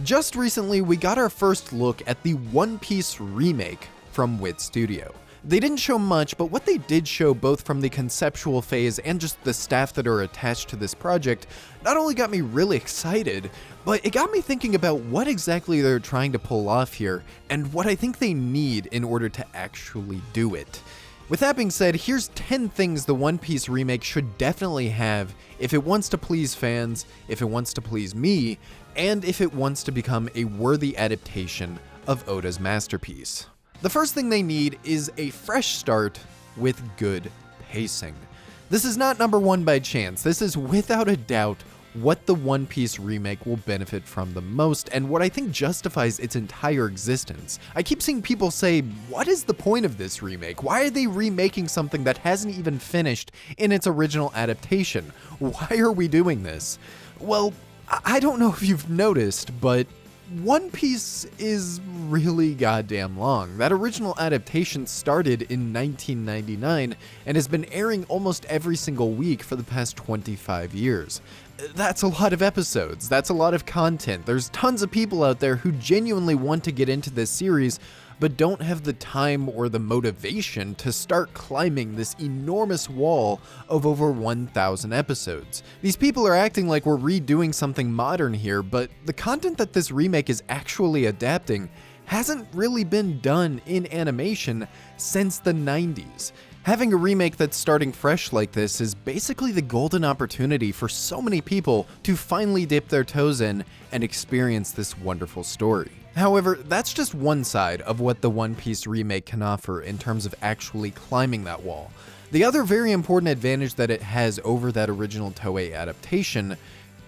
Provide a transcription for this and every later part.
Just recently, we got our first look at the One Piece Remake from Wit Studio. They didn't show much, but what they did show, both from the conceptual phase and just the staff that are attached to this project, not only got me really excited, but it got me thinking about what exactly they're trying to pull off here, and what I think they need in order to actually do it. With that being said, here's 10 things the One Piece remake should definitely have if it wants to please fans, if it wants to please me, and if it wants to become a worthy adaptation of Oda's masterpiece. The first thing they need is a fresh start with good pacing. This is not number one by chance. This is without a doubt what the One Piece remake will benefit from the most, and what I think justifies its entire existence. I keep seeing people say, what is the point of this remake? Why are they remaking something that hasn't even finished in its original adaptation? Why are we doing this? Well, I don't know if you've noticed, but One Piece is really goddamn long. That original adaptation started in 1999 and has been airing almost every single week for the past 25 years. That's a lot of episodes, that's a lot of content. There's tons of people out there who genuinely want to get into this series, but don't have the time or the motivation to start climbing this enormous wall of over 1,000 episodes. These people are acting like we're redoing something modern here, but the content that this remake is actually adapting hasn't really been done in animation since the 90s. Having a remake that's starting fresh like this is basically the golden opportunity for so many people to finally dip their toes in and experience this wonderful story. However, that's just one side of what the One Piece remake can offer in terms of actually climbing that wall. The other very important advantage that it has over that original Toei adaptation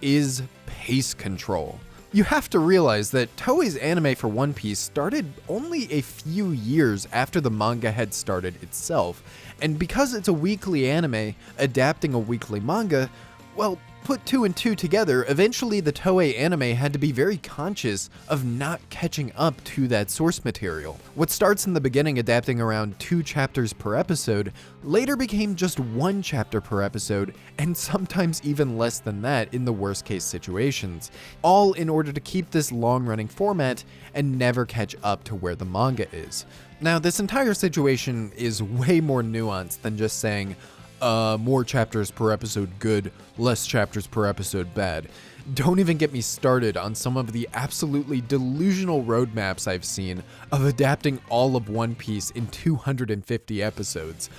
is pace control. You have to realize that Toei's anime for One Piece started only a few years after the manga had started itself, and because it's a weekly anime adapting a weekly manga, well, put two and two together, eventually the Toei anime had to be very conscious of not catching up to that source material. What starts in the beginning adapting around 2 chapters per episode later became just 1 chapter per episode, and sometimes even less than that in the worst case situations, all in order to keep this long-running format and never catch up to where the manga is. Now, this entire situation is way more nuanced than just saying, more chapters per episode good, less chapters per episode bad. Don't even get me started on some of the absolutely delusional roadmaps I've seen of adapting all of One Piece in 250 episodes.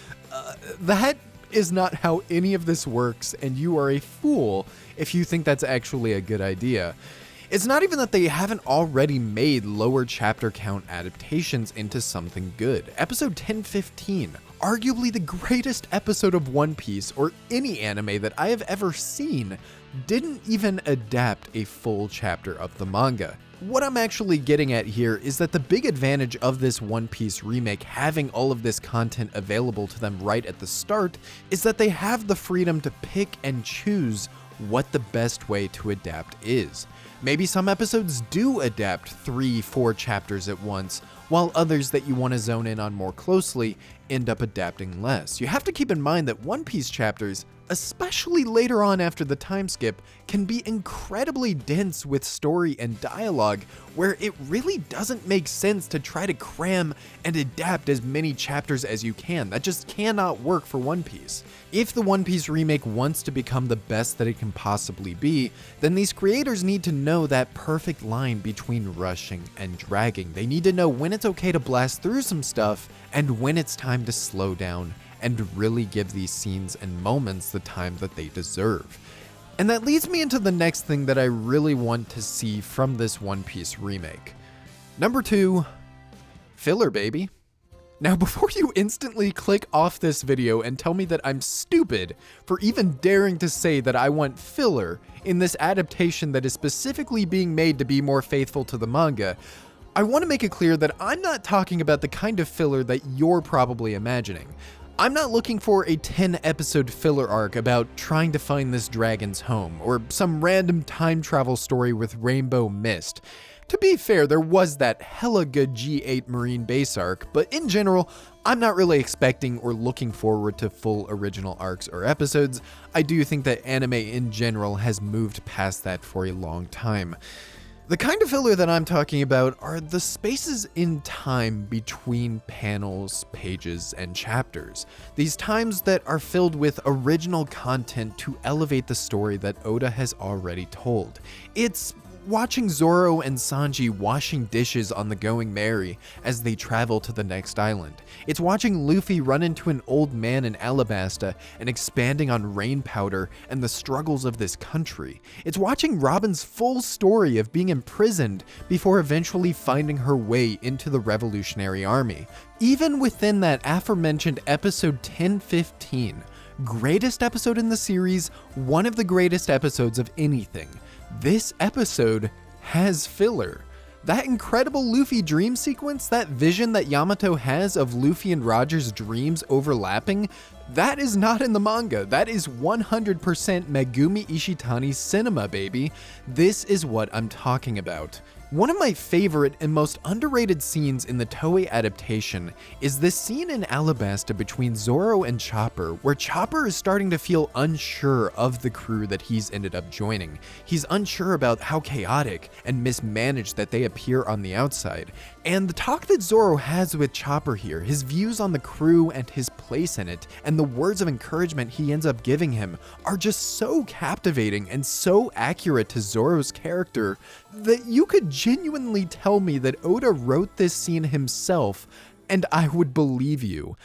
That is not how any of this works, and you are a fool if you think that's actually a good idea. It's not even that they haven't already made lower chapter count adaptations into something good. Episode 1015, arguably the greatest episode of One Piece or any anime that I have ever seen, didn't even adapt a full chapter of the manga. What I'm actually getting at here is that the big advantage of this One Piece remake having all of this content available to them right at the start is that they have the freedom to pick and choose what the best way to adapt is. Maybe some episodes do adapt 3-4 chapters at once, while others that you want to zone in on more closely end up adapting less. You have to keep in mind that One Piece chapters, especially later on after the time skip, can be incredibly dense with story and dialogue, where it really doesn't make sense to try to cram and adapt as many chapters as you can. That just cannot work for One Piece. If the One Piece remake wants to become the best that it can possibly be, then these creators need to know that perfect line between rushing and dragging. They need to know when it's okay to blast through some stuff and when it's time to slow down and really give these scenes and moments the time that they deserve. And that leads me into the next thing that I really want to see from this One Piece remake. Number 2, filler, baby. Now, before you instantly click off this video and tell me that I'm stupid for even daring to say that I want filler in this adaptation that is specifically being made to be more faithful to the manga, I want to make it clear that I'm not talking about the kind of filler that you're probably imagining. I'm not looking for a 10-episode filler arc about trying to find this dragon's home, or some random time travel story with Rainbow Mist. To be fair, there was that hella good G8 Marine base arc, but in general, I'm not really expecting or looking forward to full original arcs or episodes. I do think that anime in general has moved past that for a long time. The kind of filler that I'm talking about are the spaces in time between panels, pages, and chapters. These times that are filled with original content to elevate the story that Oda has already told. It's watching Zoro and Sanji washing dishes on the Going Merry as they travel to the next island. It's watching Luffy run into an old man in Alabasta and expanding on rain powder and the struggles of this country. It's watching Robin's full story of being imprisoned before eventually finding her way into the Revolutionary Army. Even within that aforementioned episode 1015, greatest episode in the series, one of the greatest episodes of anything, this episode has filler. That incredible Luffy dream sequence, that vision that Yamato has of Luffy and Roger's dreams overlapping, that is not in the manga. That is 100% Megumi Ishitani's cinema, baby. This is what I'm talking about. One of my favorite and most underrated scenes in the Toei adaptation is this scene in Alabasta between Zoro and Chopper, where Chopper is starting to feel unsure of the crew that he's ended up joining. He's unsure about how chaotic and mismanaged that they appear on the outside. And the talk that Zoro has with Chopper here, his views on the crew and his place in it, and the words of encouragement he ends up giving him are just so captivating and so accurate to Zoro's character that you could genuinely tell me that Oda wrote this scene himself and I would believe you.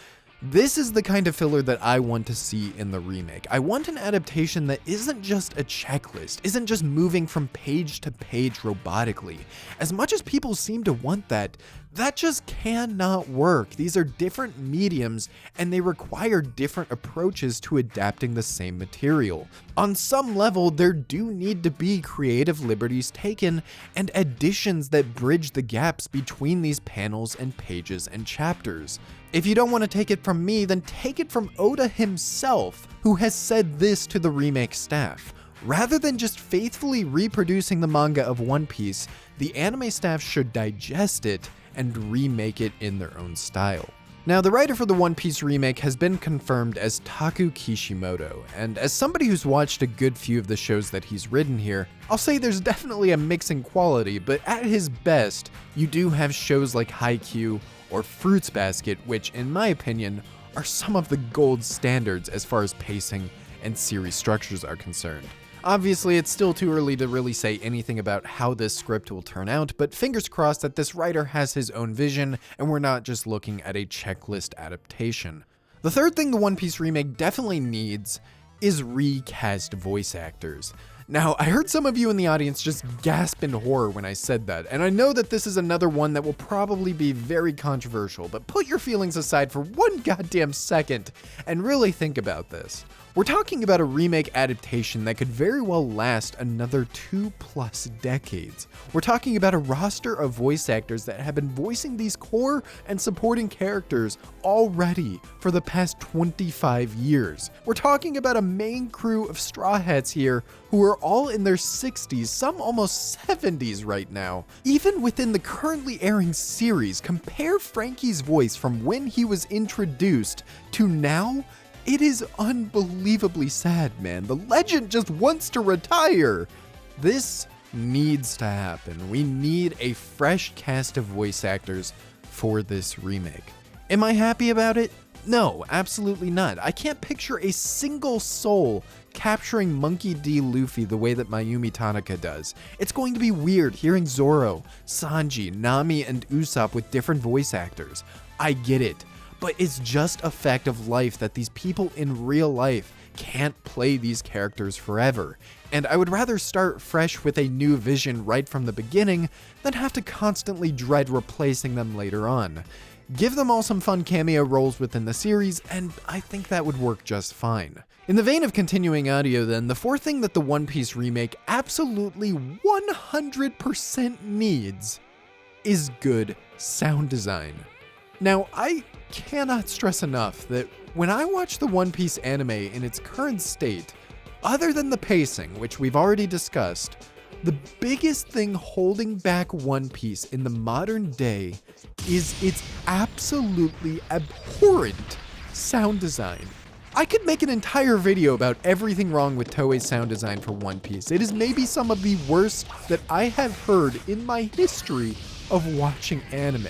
This is the kind of filler that I want to see in the remake. I want an adaptation that isn't just a checklist, isn't just moving from page to page robotically. As much as people seem to want that, that just cannot work. These are different mediums and they require different approaches to adapting the same material. On some level, there do need to be creative liberties taken and additions that bridge the gaps between these panels and pages and chapters. If you don't want to take it from me, then take it from Oda himself, who has said this to the remake staff. Rather than just faithfully reproducing the manga of One Piece, the anime staff should digest it and remake it in their own style. Now, the writer for the One Piece remake has been confirmed as Taku Kishimoto, and as somebody who's watched a good few of the shows that he's written here, I'll say there's definitely a mix in quality, but at his best, you do have shows like Haikyuu or Fruits Basket, which, in my opinion, are some of the gold standards as far as pacing and series structures are concerned. Obviously, it's still too early to really say anything about how this script will turn out, but fingers crossed that this writer has his own vision and we're not just looking at a checklist adaptation. The third thing the One Piece remake definitely needs is recast voice actors. Now, I heard some of you in the audience just gasp in horror when I said that, and I know that this is another one that will probably be very controversial, but put your feelings aside for one goddamn second and really think about this. We're talking about a remake adaptation that could very well last another 2+ decades. We're talking about a roster of voice actors that have been voicing these core and supporting characters already for the past 25 years. We're talking about a main crew of Straw Hats here who are all in their 60s, some almost 70s right now. Even within the currently airing series, compare Frankie's voice from when he was introduced to now. It is unbelievably sad, man. The legend just wants to retire. This needs to happen. We need a fresh cast of voice actors for this remake. Am I happy about it? No, absolutely not. I can't picture a single soul capturing Monkey D. Luffy the way that Mayumi Tanaka does. It's going to be weird hearing Zoro, Sanji, Nami, and Usopp with different voice actors. I get it. But it's just a fact of life that these people in real life can't play these characters forever. And I would rather start fresh with a new vision right from the beginning than have to constantly dread replacing them later on. Give them all some fun cameo roles within the series, and I think that would work just fine. In the vein of continuing audio then, the fourth thing that the One Piece remake absolutely 100% needs is good sound design. Now, I cannot stress enough that when I watch the One Piece anime in its current state, other than the pacing, which we've already discussed, the biggest thing holding back One Piece in the modern day is its absolutely abhorrent sound design. I could make an entire video about everything wrong with Toei's sound design for One Piece. It is maybe some of the worst that I have heard in my history of watching anime.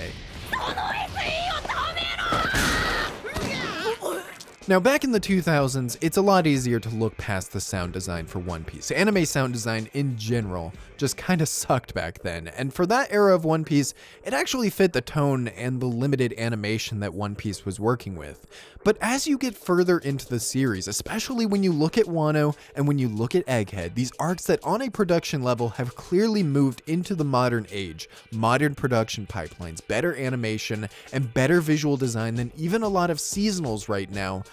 Now, back in the 2000s, it's a lot easier to look past the sound design for One Piece. Anime sound design in general just kinda sucked back then, and for that era of One Piece, it actually fit the tone and the limited animation that One Piece was working with. But as you get further into the series, especially when you look at Wano and when you look at Egghead, these arcs that on a production level have clearly moved into the modern age, modern production pipelines, better animation, and better visual design than even a lot of seasonals right now,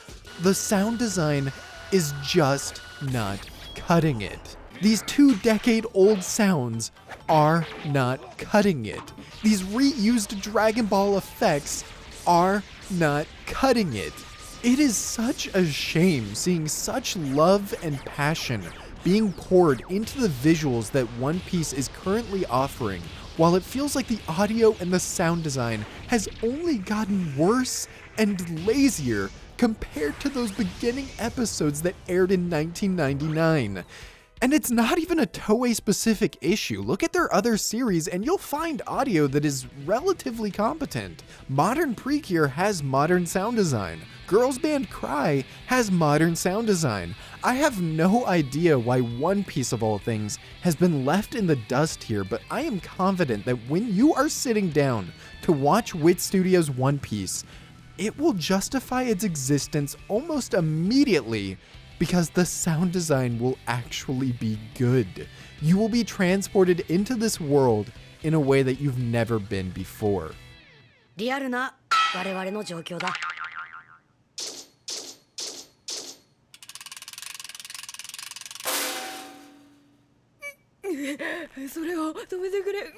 the sound design is just not cutting it. These 2-decade-old sounds are not cutting it. These reused Dragon Ball effects are not cutting it. It is such a shame seeing such love and passion being poured into the visuals that One Piece is currently offering, while it feels like the audio and the sound design has only gotten worse and lazier compared to those beginning episodes that aired in 1999. And it's not even a Toei-specific issue. Look at their other series and you'll find audio that is relatively competent. Modern Precure has modern sound design. Girls Band Cry has modern sound design. I have no idea why One Piece of all things has been left in the dust here, but I am confident that when you are sitting down to watch Wit Studios' One Piece, it will justify its existence almost immediately because the sound design will actually be good. You will be transported into this world in a way that you've never been before. リアルな我々の状況だ。それを止めてくれ。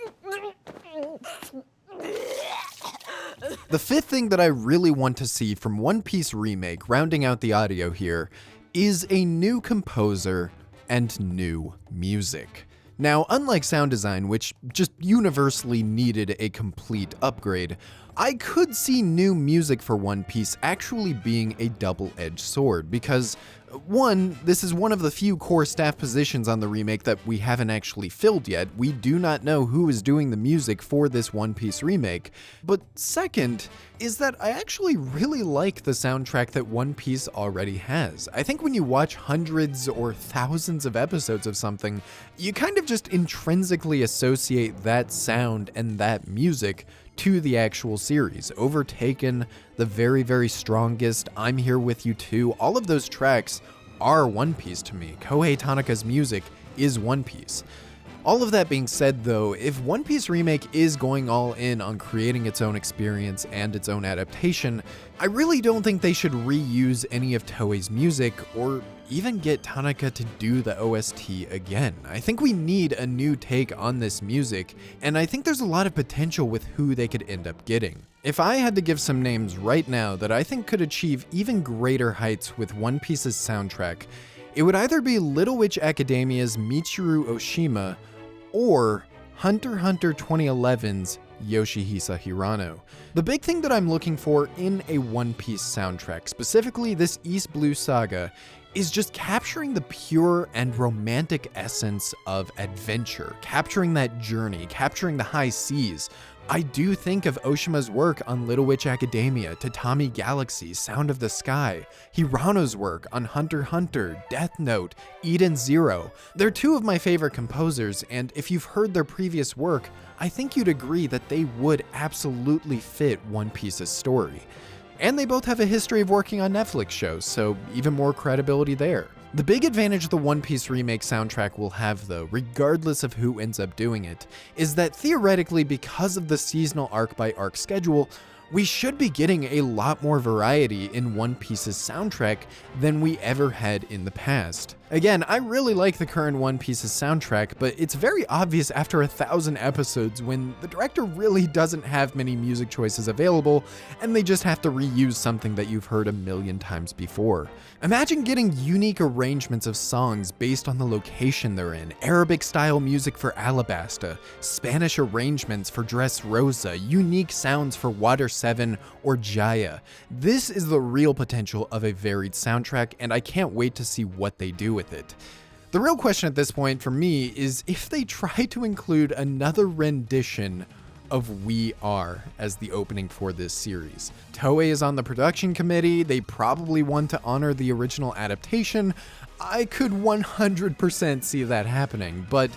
The fifth thing that I really want to see from One Piece Remake, rounding out the audio here, is a new composer and new music. Now, unlike sound design, which just universally needed a complete upgrade, I could see new music for One Piece actually being a double-edged sword, because one, this is one of the few core staff positions on the remake that we haven't actually filled yet. We do not know who is doing the music for this One Piece remake. But second, is that I actually really like the soundtrack that One Piece already has. I think when you watch hundreds or thousands of episodes of something, you kind of just intrinsically associate that sound and that music to the actual series. Overtaken, the very, very strongest, I'm Here With You Too, all of those tracks are One Piece to me. Kohei Tanaka's music is One Piece. All of that being said though, if One Piece Remake is going all in on creating its own experience and its own adaptation, I really don't think they should reuse any of Toei's music or even get Tanaka to do the OST again. I think we need a new take on this music, and I think there's a lot of potential with who they could end up getting. If I had to give some names right now that I think could achieve even greater heights with One Piece's soundtrack, it would either be Little Witch Academia's Michiru Oshima or Hunter x Hunter 2011's Yoshihisa Hirano. The big thing that I'm looking for in a One Piece soundtrack, specifically this East Blue Saga, is just capturing the pure and romantic essence of adventure, capturing that journey, capturing the high seas. I do think of Oshima's work on Little Witch Academia, Tatami Galaxy, Sound of the Sky, Hirano's work on Hunter x Hunter, Death Note, Eden Zero. They're two of my favorite composers, and if you've heard their previous work, I think you'd agree that they would absolutely fit One Piece's story. And they both have a history of working on Netflix shows, so even more credibility there. The big advantage the One Piece Remake soundtrack will have though, regardless of who ends up doing it, is that theoretically because of the seasonal arc-by-arc schedule, we should be getting a lot more variety in One Piece's soundtrack than we ever had in the past. Again, I really like the current One Piece's soundtrack, but it's very obvious after 1,000 episodes when the director really doesn't have many music choices available, and they just have to reuse something that you've heard a million times before. Imagine getting unique arrangements of songs based on the location they're in, Arabic-style music for Alabasta, Spanish arrangements for Dressrosa, unique sounds for Water 7 or Jaya. This is the real potential of a varied soundtrack, and I can't wait to see what they do with it. The real question at this point for me is if they try to include another rendition of We Are as the opening for this series. Toei is on the production committee, they probably want to honor the original adaptation. I could 100% see that happening, but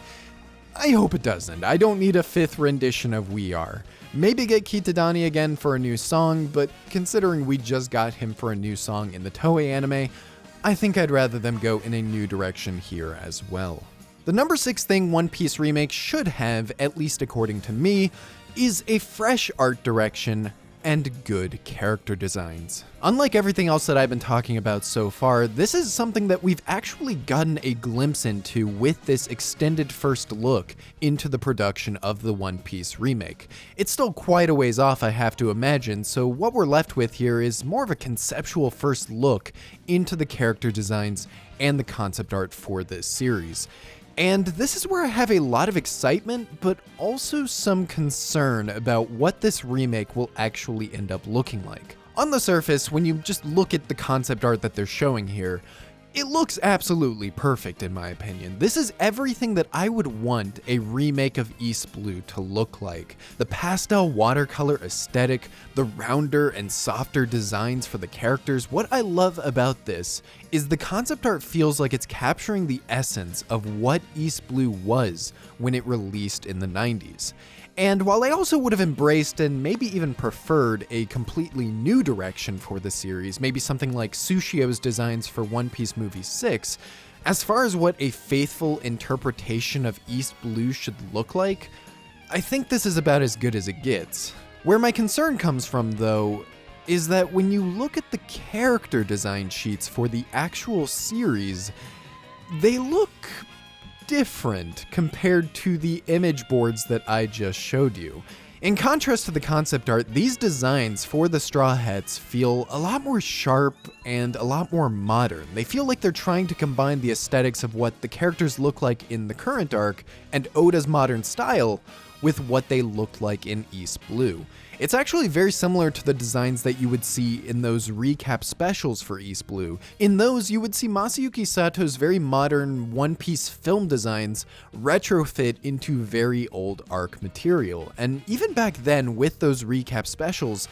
I hope it doesn't. I don't need a 5th rendition of We Are. Maybe get Kitadani again for a new song, but considering we just got him for a new song in the Toei anime, I think I'd rather them go in a new direction here as well. The number 6 thing One Piece Remake should have, at least according to me, is a fresh art direction and good character designs. Unlike everything else that I've been talking about so far, this is something that we've actually gotten a glimpse into with this extended first look into the production of the One Piece remake. It's still quite a ways off, I have to imagine, so what we're left with here is more of a conceptual first look into the character designs and the concept art for this series. And this is where I have a lot of excitement, but also some concern about what this remake will actually end up looking like. On the surface, when you just look at the concept art that they're showing here, it looks absolutely perfect in my opinion. This is everything that I would want a remake of East Blue to look like. The pastel watercolor aesthetic, the rounder and softer designs for the characters. What I love about this is the concept art feels like it's capturing the essence of what East Blue was when it released in the 90s. And while I also would have embraced and maybe even preferred a completely new direction for the series, maybe something like Sushio's designs for One Piece Movie 6, as far as what a faithful interpretation of East Blue should look like, I think this is about as good as it gets. Where my concern comes from, though, is that when you look at the character design sheets for the actual series, they look different compared to the image boards that I just showed you. In contrast to the concept art, these designs for the Straw Hats feel a lot more sharp and a lot more modern. They feel like they're trying to combine the aesthetics of what the characters look like in the current arc and Oda's modern style with what they looked like in East Blue. It's actually very similar to the designs that you would see in those recap specials for East Blue. In those, you would see Masayuki Sato's very modern One Piece film designs retrofit into very old arc material. And even back then, with those recap specials,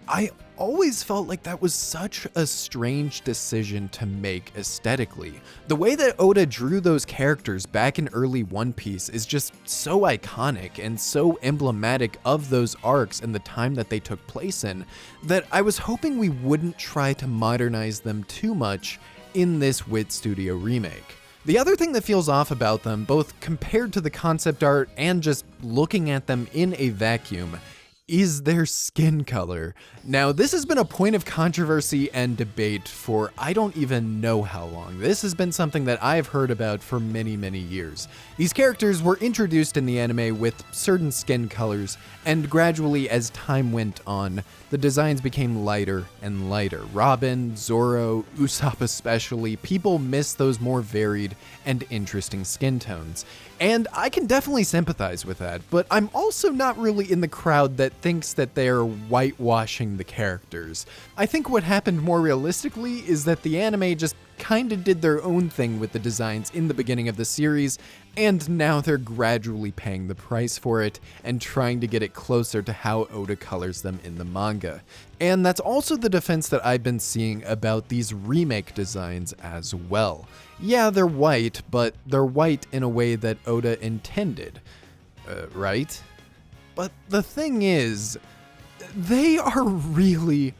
I always felt like that was such a strange decision to make aesthetically. The way that Oda drew those characters back in early One Piece is just so iconic and so emblematic of those arcs and the time that they took place in, that I was hoping we wouldn't try to modernize them too much in this Wit Studio remake. The other thing that feels off about them, both compared to the concept art and just looking at them in a vacuum, is their skin color. Now, this has been a point of controversy and debate for I don't even know how long. This has been something that I've heard about for many, many years. These characters were introduced in the anime with certain skin colors, and gradually as time went on, the designs became lighter and lighter. Robin, Zoro, Usopp especially, people miss those more varied and interesting skin tones. And I can definitely sympathize with that, but I'm also not really in the crowd that thinks that they're whitewashing the characters. I think what happened more realistically is that the anime just kinda did their own thing with the designs in the beginning of the series, and now they're gradually paying the price for it and trying to get it closer to how Oda colors them in the manga. And that's also the defense that I've been seeing about these remake designs as well. Yeah, they're white, but they're white in a way that Oda intended, right? But the thing is, they are really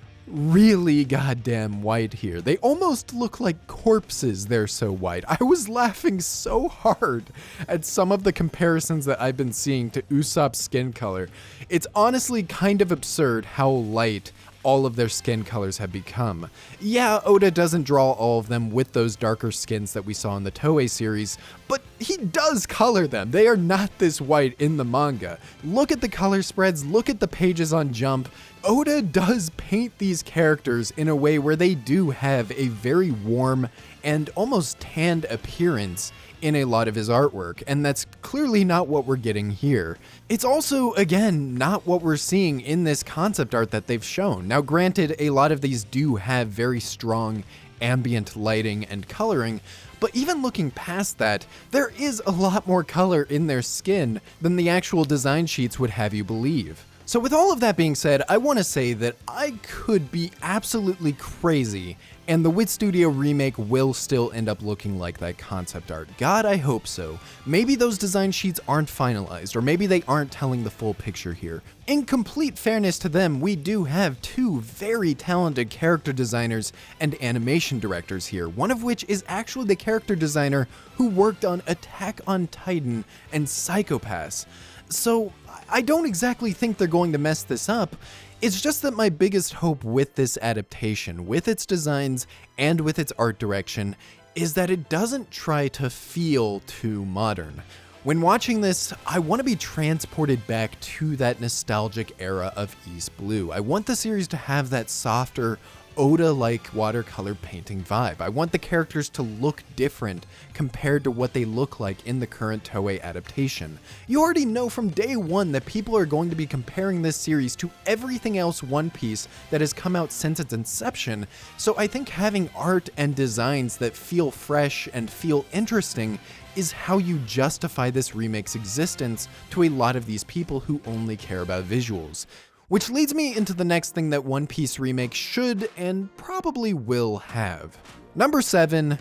goddamn white here. They almost look like corpses, they're so white. I was laughing so hard at some of the comparisons that I've been seeing to Usopp's skin color. It's honestly kind of absurd how light all of their skin colors have become. Yeah, Oda doesn't draw all of them with those darker skins that we saw in the Toei series, but he does color them. They are not this white in the manga. Look at the color spreads, look at the pages on Jump. Oda does paint these characters in a way where they do have a very warm and almost tanned appearance in a lot of his artwork, and that's clearly not what we're getting here. It's also, again, not what we're seeing in this concept art that they've shown. Now, granted, a lot of these do have very strong ambient lighting and coloring, but even looking past that, there is a lot more color in their skin than the actual design sheets would have you believe. So with all of that being said, I want to say that I could be absolutely crazy and the Wit Studio remake will still end up looking like that concept art. God, I hope so. Maybe those design sheets aren't finalized, or maybe they aren't telling the full picture here. In complete fairness to them, we do have two very talented character designers and animation directors here, one of which is actually the character designer who worked on Attack on Titan and Psycho-Pass. So I don't exactly think they're going to mess this up. It's just that my biggest hope with this adaptation, with its designs and with its art direction, is that it doesn't try to feel too modern. When watching this, I want to be transported back to that nostalgic era of East Blue. I want the series to have that softer, Oda-like watercolor painting vibe. I want the characters to look different compared to what they look like in the current Toei adaptation. You already know from day one that people are going to be comparing this series to everything else One Piece that has come out since its inception, so I think having art and designs that feel fresh and feel interesting is how you justify this remake's existence to a lot of these people who only care about visuals. Which leads me into the next thing that One Piece Remake should and probably will have. Number 7,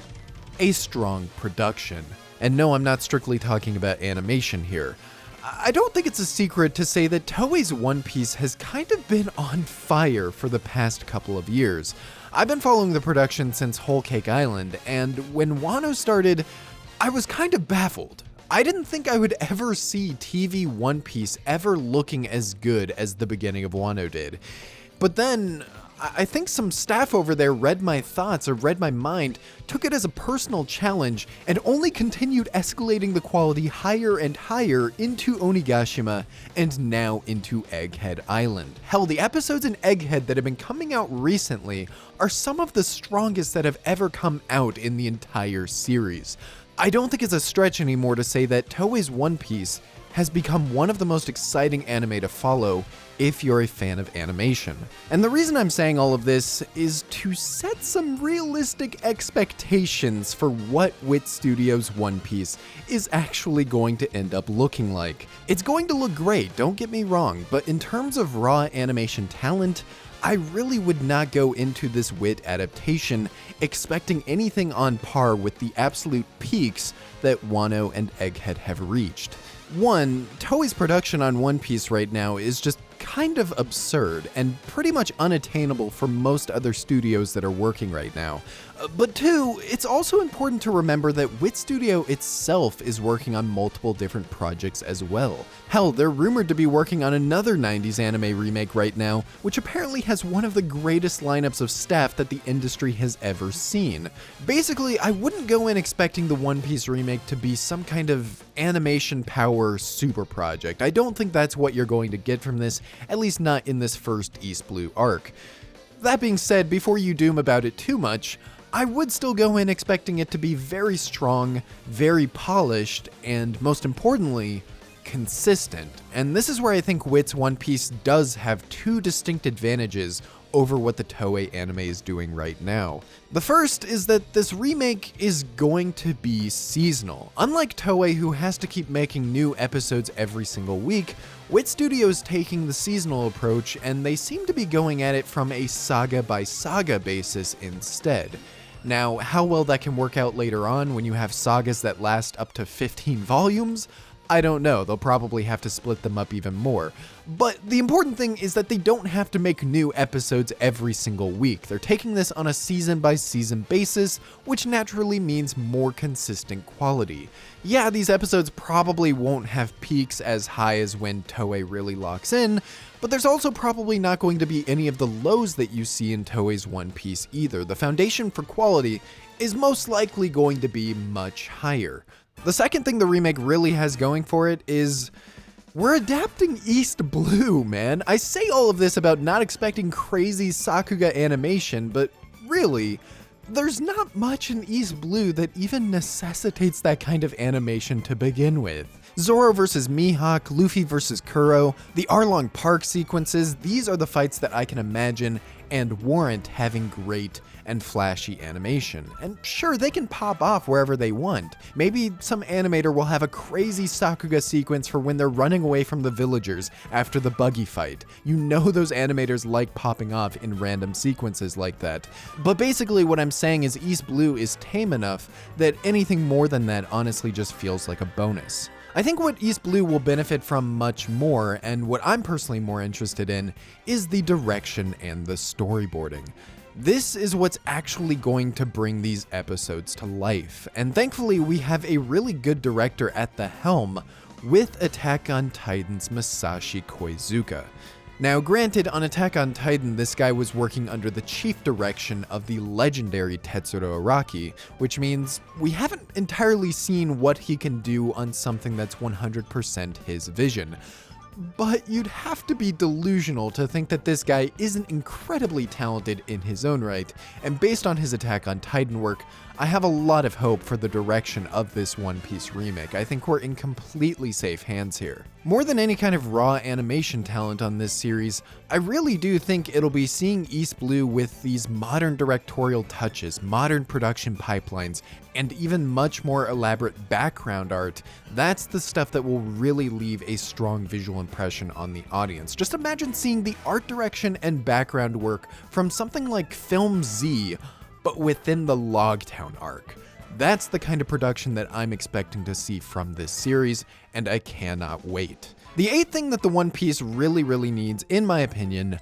a strong production. And no, I'm not strictly talking about animation here. I don't think it's a secret to say that Toei's One Piece has kind of been on fire for the past couple of years. I've been following the production since Whole Cake Island, and when Wano started, I was kind of baffled. I didn't think I would ever see TV One Piece ever looking as good as the beginning of Wano did. But then, I think some staff over there read my thoughts or read my mind, took it as a personal challenge, and only continued escalating the quality higher and higher into Onigashima and now into Egghead Island. Hell, the episodes in Egghead that have been coming out recently are some of the strongest that have ever come out in the entire series. I don't think it's a stretch anymore to say that Toei's One Piece has become one of the most exciting anime to follow if you're a fan of animation. And the reason I'm saying all of this is to set some realistic expectations for what Wit Studios' One Piece is actually going to end up looking like. It's going to look great, don't get me wrong, but in terms of raw animation talent, I really would not go into this Wit adaptation expecting anything on par with the absolute peaks that Wano and Egghead have reached. One, Toei's production on One Piece right now is just kind of absurd and pretty much unattainable for most other studios that are working right now. But two, it's also important to remember that Wit Studio itself is working on multiple different projects as well. Hell, they're rumored to be working on another 90s anime remake right now, which apparently has one of the greatest lineups of staff that the industry has ever seen. Basically, I wouldn't go in expecting the One Piece remake to be some kind of animation power super project. I don't think that's what you're going to get from this, at least not in this first East Blue arc. That being said, before you doom about it too much, I would still go in expecting it to be very strong, very polished, and most importantly, consistent. And this is where I think Wit's One Piece does have two distinct advantages over what the Toei anime is doing right now. The first is that this remake is going to be seasonal. Unlike Toei, who has to keep making new episodes every single week, Wit Studio is taking the seasonal approach, and they seem to be going at it from a saga by saga basis instead. Now, how well that can work out later on when you have sagas that last up to 15 volumes, I don't know, they'll probably have to split them up even more. But the important thing is that they don't have to make new episodes every single week. They're taking this on a season by season basis, which naturally means more consistent quality. Yeah, these episodes probably won't have peaks as high as when Toei really locks in, but there's also probably not going to be any of the lows that you see in Toei's One Piece either. The foundation for quality is most likely going to be much higher. The second thing the remake really has going for it is we're adapting East Blue, man. I say all of this about not expecting crazy Sakuga animation, but really, there's not much in East Blue that even necessitates that kind of animation to begin with. Zoro versus Mihawk, Luffy versus Kuro, the Arlong Park sequences, these are the fights that I can imagine and warrant having great and flashy animation. And sure, they can pop off wherever they want. Maybe some animator will have a crazy Sakuga sequence for when they're running away from the villagers after the buggy fight. You know those animators like popping off in random sequences like that. But basically what I'm saying is East Blue is tame enough that anything more than that honestly just feels like a bonus. I think what East Blue will benefit from much more, and what I'm personally more interested in, is the direction and the storyboarding. This is what's actually going to bring these episodes to life, and thankfully we have a really good director at the helm with Attack on Titan's Masashi Koizuka. Now granted, on Attack on Titan, this guy was working under the chief direction of the legendary Tetsuro Araki, which means we haven't entirely seen what he can do on something that's 100% his vision. But you'd have to be delusional to think that this guy isn't incredibly talented in his own right, and based on his Attack on Titan work, I have a lot of hope for the direction of this One Piece remake. I think we're in completely safe hands here. More than any kind of raw animation talent on this series, I really do think it'll be seeing East Blue with these modern directorial touches, modern production pipelines, and even much more elaborate background art. That's the stuff that will really leave a strong visual impression on the audience. Just imagine seeing the art direction and background work from something like Film Z, but within the Logtown arc. That's the kind of production that I'm expecting to see from this series, and I cannot wait. The eighth thing that the One Piece really needs, in my opinion,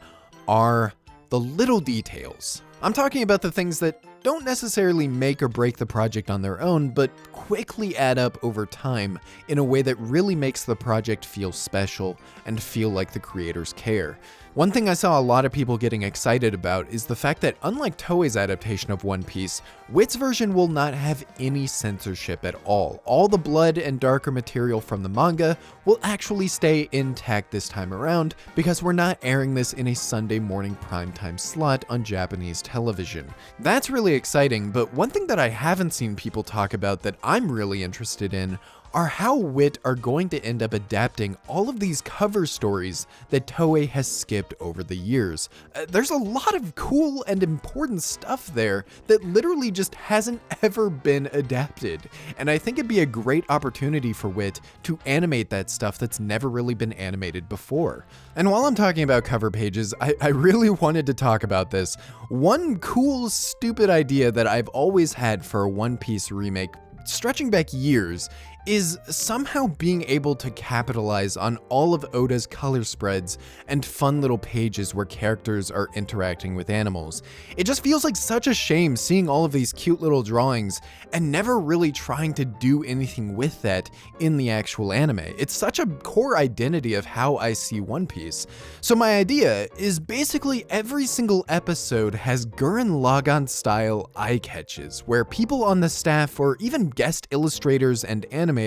are the little details. I'm talking about the things that don't necessarily make or break the project on their own, but quickly add up over time in a way that really makes the project feel special and feel like the creators care. One thing I saw a lot of people getting excited about is the fact that unlike Toei's adaptation of One Piece, Wit's version will not have any censorship at all. All the blood and darker material from the manga will actually stay intact this time around because we're not airing this in a Sunday morning primetime slot on Japanese television. That's really exciting, but one thing that I haven't seen people talk about that I'm really interested in are how Wit are going to end up adapting all of these cover stories that Toei has skipped over the years. There's a lot of cool and important stuff there that literally just hasn't ever been adapted, and I think it'd be a great opportunity for Wit to animate that stuff that's never really been animated before. And while I'm talking about cover pages, I really wanted to talk about this. One cool, stupid idea that I've always had for a One Piece remake, stretching back years, is somehow being able to capitalize on all of Oda's color spreads and fun little pages where characters are interacting with animals. It just feels like such a shame seeing all of these cute little drawings and never really trying to do anything with that in the actual anime. It's such a core identity of how I see One Piece. So my idea is basically every single episode has Gurren Lagann style eye catches where people on the staff or even guest illustrators and animators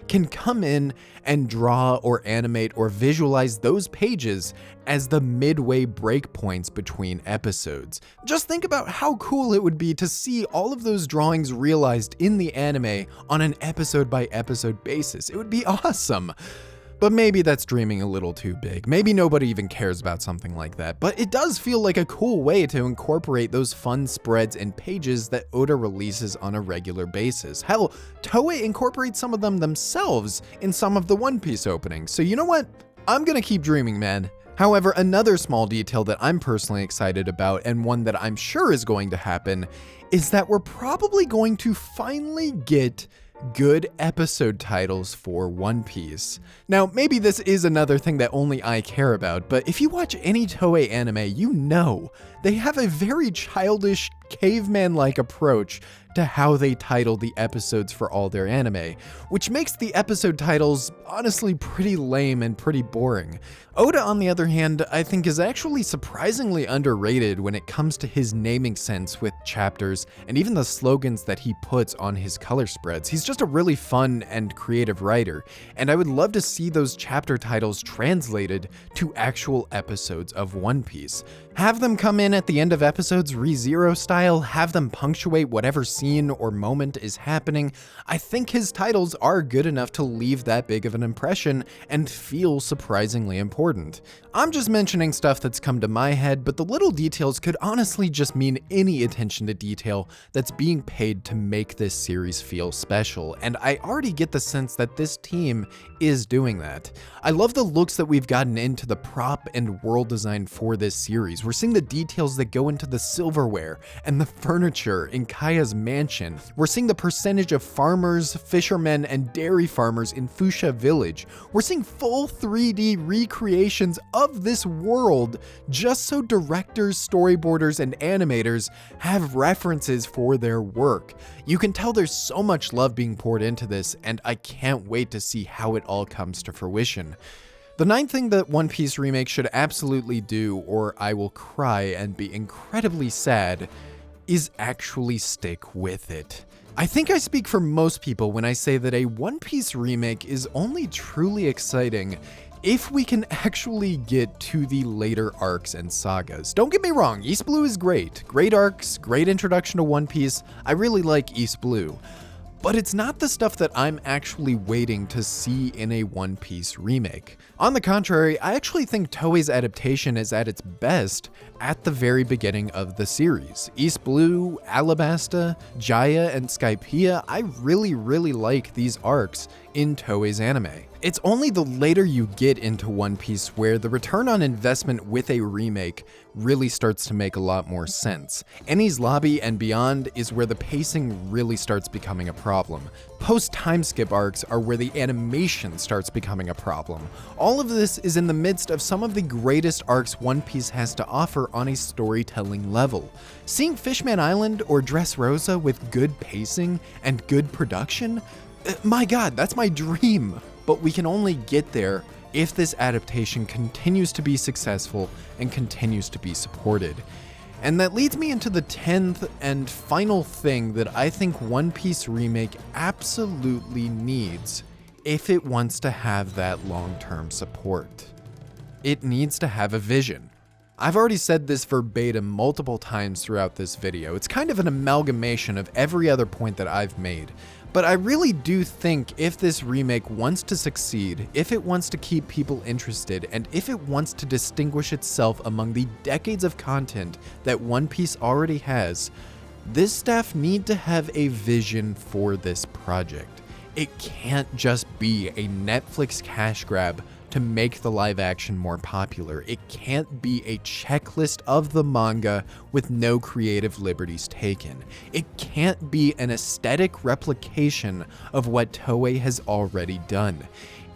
can come in and draw or animate or visualize those pages as the midway breakpoints between episodes. Just think about how cool it would be to see all of those drawings realized in the anime on an episode by episode basis. It would be awesome. But maybe that's dreaming a little too big. Maybe nobody even cares about something like that, but it does feel like a cool way to incorporate those fun spreads and pages that Oda releases on a regular basis. Hell, Toei incorporates some of them themselves in some of the One Piece openings, so you know what? I'm gonna keep dreaming, man. However, another small detail that I'm personally excited about, and one that I'm sure is going to happen, is that we're probably going to finally get good episode titles for One Piece. Now, maybe this is another thing that only I care about, but if you watch any Toei anime, you know they have a very childish, caveman-like approach to how they title the episodes for all their anime, which makes the episode titles honestly pretty lame and pretty boring. Oda, on the other hand, I think is actually surprisingly underrated when it comes to his naming sense with chapters and even the slogans that he puts on his color spreads. He's just a really fun and creative writer, and I would love to see those chapter titles translated to actual episodes of One Piece. Have them come in at the end of episodes ReZero style, style, have them punctuate whatever scene or moment is happening, I think his titles are good enough to leave that big of an impression and feel surprisingly important. I'm just mentioning stuff that's come to my head, but the little details could honestly just mean any attention to detail that's being paid to make this series feel special, and I already get the sense that this team is doing that. I love the looks that we've gotten into the prop and world design for this series. We're seeing the details that go into the silverware and the furniture in Kaya's mansion. We're seeing the percentage of farmers, fishermen, and dairy farmers in Fuchsia Village. We're seeing full 3D recreations of this world just so directors, storyboarders, and animators have references for their work. You can tell there's so much love being poured into this, and I can't wait to see how it all comes to fruition. The ninth thing that One Piece Remake should absolutely do, or I will cry and be incredibly sad, is actually stick with it. I think I speak for most people when I say that a One Piece Remake is only truly exciting if we can actually get to the later arcs and sagas. Don't get me wrong, East Blue is great. Great arcs, great introduction to One Piece. I really like East Blue. But it's not the stuff that I'm actually waiting to see in a One Piece remake. On the contrary, I actually think Toei's adaptation is at its best at the very beginning of the series. East Blue, Alabasta, Jaya, and Skypiea, I really like these arcs in Toei's anime. It's only the later you get into One Piece where the return on investment with a remake really starts to make a lot more sense. Enies Lobby and beyond is where the pacing really starts becoming a problem. Post-time skip arcs are where the animation starts becoming a problem. All of this is in the midst of some of the greatest arcs One Piece has to offer on a storytelling level. Seeing Fishman Island or Dressrosa with good pacing and good production? My god, that's my dream! But we can only get there if this adaptation continues to be successful and continues to be supported. And that leads me into the 10th and final thing that I think One Piece Remake absolutely needs if it wants to have that long-term support. It needs to have a vision. I've already said this verbatim multiple times throughout this video. It's kind of an amalgamation of every other point that I've made. But I really do think if this remake wants to succeed, if it wants to keep people interested, and if it wants to distinguish itself among the decades of content that One Piece already has, this staff need to have a vision for this project. It can't just be a Netflix cash grab to make the live action more popular. It can't be a checklist of the manga with no creative liberties taken. It can't be an aesthetic replication of what Toei has already done.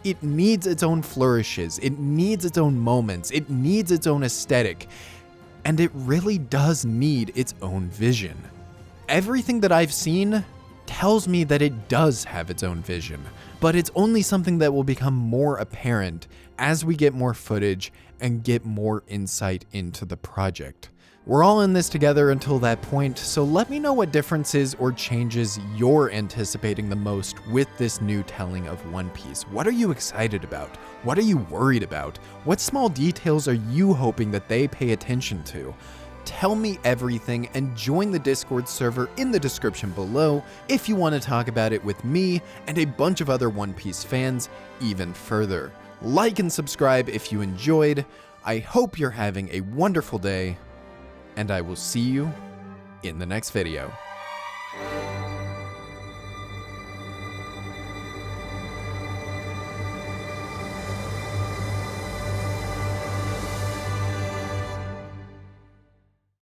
It needs its own flourishes, it needs its own moments, it needs its own aesthetic, and it really does need its own vision. Everything that I've seen tells me that it does have its own vision, but it's only something that will become more apparent as we get more footage and get more insight into the project. We're all in this together until that point, so let me know what differences or changes you're anticipating the most with this new telling of One Piece. What are you excited about? What are you worried about? What small details are you hoping that they pay attention to? Tell me everything and join the Discord server in the description below if you want to talk about it with me and a bunch of other One Piece fans even further. Like and subscribe if you enjoyed. I hope you're having a wonderful day, and I will see you in the next video.